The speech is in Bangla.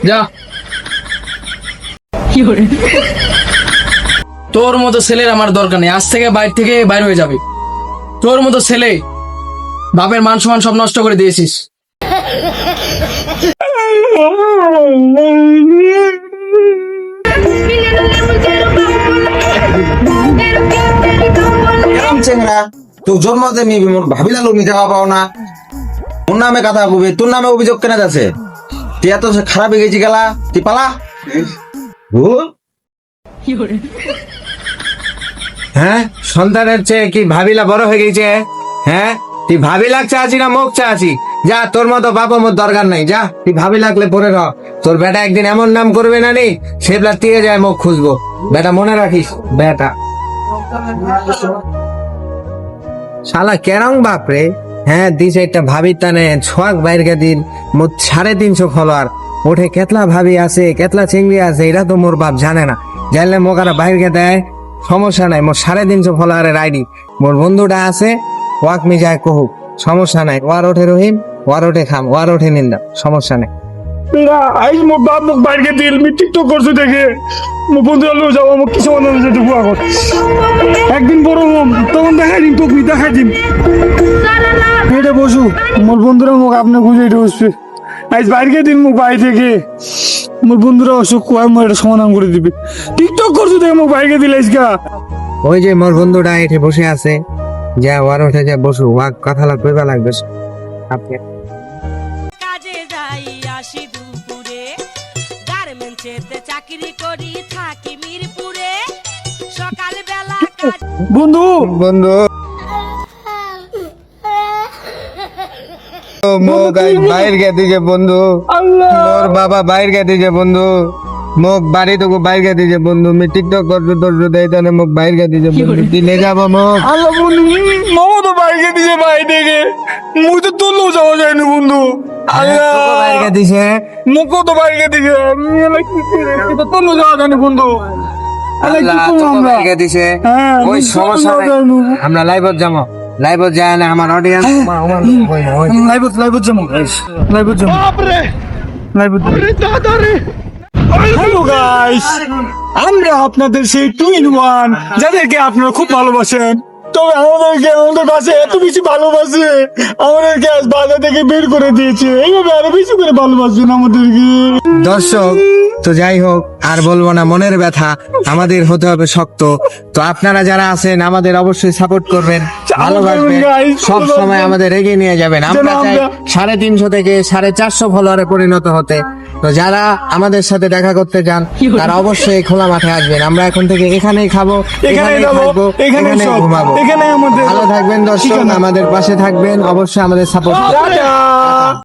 যা তোর মতো ছেলের আমার দরকার নেই, আজ থেকে বাইরে থেকে বাইরে হয়ে যাবে। তোর মতো ছেলে বাপের মান সম্মান সব নষ্ট করে দিয়েছিস। কেরম চেংরা তোর জন্ম দেমি মোর ভাবিলাল নিতে পাও না, ওর নামে কথা কবি, তোর নামে অভিযোগ কেন আছে? তুই এত খারাপ হয়ে গেছি গেলা, তুই পালা। হ্যাঁ, সন্তানের চেয়ে কি ভাবিলা বড় হয়ে গেছে? হ্যাঁ, তুই ভাবি লাগছে আছি না মুখ চা আছি? যা, তোর মতো বাপ মোর দরকার নাই, যা তুই ভাবি লাগলে পরে রহ। তোর বেটা একদিন এমন নাম করবে না নি, সেবলা তীরে যায় মুখ খুঁজবো। বেটা মনে রাখিস, বেটা শালা কেরং বাপ রে। হ্যাঁ, দিছে একটা ভাবি টানে ছোয়াক বাইরকে দিন মোট 350 ফলোয়ার ওঠে। কেতলা ভাবি আছে, কেতলা চিংড়ি আছে, এটা তো মোর বাপ জানে না। জানলে মোকারা বাইরকে দেয়, সমস্যা নাই। মোর 350 ফলোয়ারের আইডি। মোর বন্ধুটা আছে, ওয়াক মি যায় কহুক, সমস্যা নাই। ওয়ার ওঠে রহিম, ওয়ার ওঠে খাম, ওয়ার ওঠে নিন্দা, সমস্যা নাই। না আইজ মোর বাপ মোক বাইরে দিল, মি টিকটক করছো দেখে মোর বন্ধুরা লো যাবো মোক কিছু মনে হচ্ছে একটু বুয়া কর। একদিন বড় হম তখন দেখাই দিন, তোকে দেখাই দিন। এটা বসু, মোর বন্ধুরা মোক আপনি বুঝে এটা বসবে। আইজ বাইরে দিন মোক বাড়ি থেকে, মোর বন্ধুরা অসুখ কয় মোর এটা সমাধান করে দিবে। টিকটক করছো দেখে মোক বাইরে দিল আজকা। ওই যে মোর বন্ধুটা এঠে বসে আছে, যা ওয়ার ওঠে যা বসু, ওয়াক কথা কইবা লাগবে। আপনি কাজে যাই আসি দুপুরে, গার্মেন্টসেতে চাকরি করি থাকি মিরপুরে, সকালবেলা কাজ। বন্ধু বন্ধু মোক বাইর গে দিছে বন্ধু, মোর বাবা বাইর গে দিছে বন্ধু, মোক বাড়ি তো বাইর গে দিছে বন্ধু। মি টিকটক করতে তোর দেইতানে মোক বাইর গে দিছে বন্ধু। দিলে যাব মোক আল্লাহ বন্ধু, মামা তো বাইরে দিছে বাড়ি থেকে, মুই তো তুললেও যাওয়া যায় না বন্ধু। আল্লাহ বাইর গে দিছে। মুখও তো বাইরে দিছে, আমি এলা কি করে, এটা তুললেও যাওয়া যায় না বন্ধু। আল্লাহ কি আল্লাহ করবো তোকে আমরা? বাইর গে দিছে। হ্যাঁ, ওই আমি সমস্যা নাই, জানো। আমরা লাইভত যাবো। লাইভত যায় না আমার অডিয়েন্স। লাইভত যাবো, লাইভত যাবো, লাইভত যাবো। হ্যালো গাইস, আমরা আপনাদের সেই 2 in 1 যাদেরকে আপনারা খুব ভালোবাসেন, তবে আমাদেরকে আমাদের কাছে এত বেশি ভালোবাসে, আমাদেরকে আজ বাজার থেকে বের করে দিয়েছে। এইভাবে আরো বেশি করে ভালোবাসবেন আমাদেরকে। দর্শক তো যাই হোক, আর বলবো না, মনের ব্যথা আমাদের হতে হবে শক্ত। তো আপনারা যারা আছেন আমাদের অবশ্যই সাপোর্ট করবেন, ভালোবাসবেন, সব সময় আমাদের এগিয়ে নিয়ে যাবেন। আমরা চাই 350 থেকে 450 ফলোয়ারে পরিণত হতে। তো যারা আমাদের সাথে দেখা করতে চান তারা অবশ্যই খোলা মাঠে আসবেন। আমরা এখন থেকে এখানেই খাবো, এখানেই থাকবো, এখানেই ঘুমাবো। এখানে আমাদের ভালো থাকবেন দর্শক, আমাদের পাশে থাকবেন, অবশ্যই আমাদের সাপোর্ট। টাটা।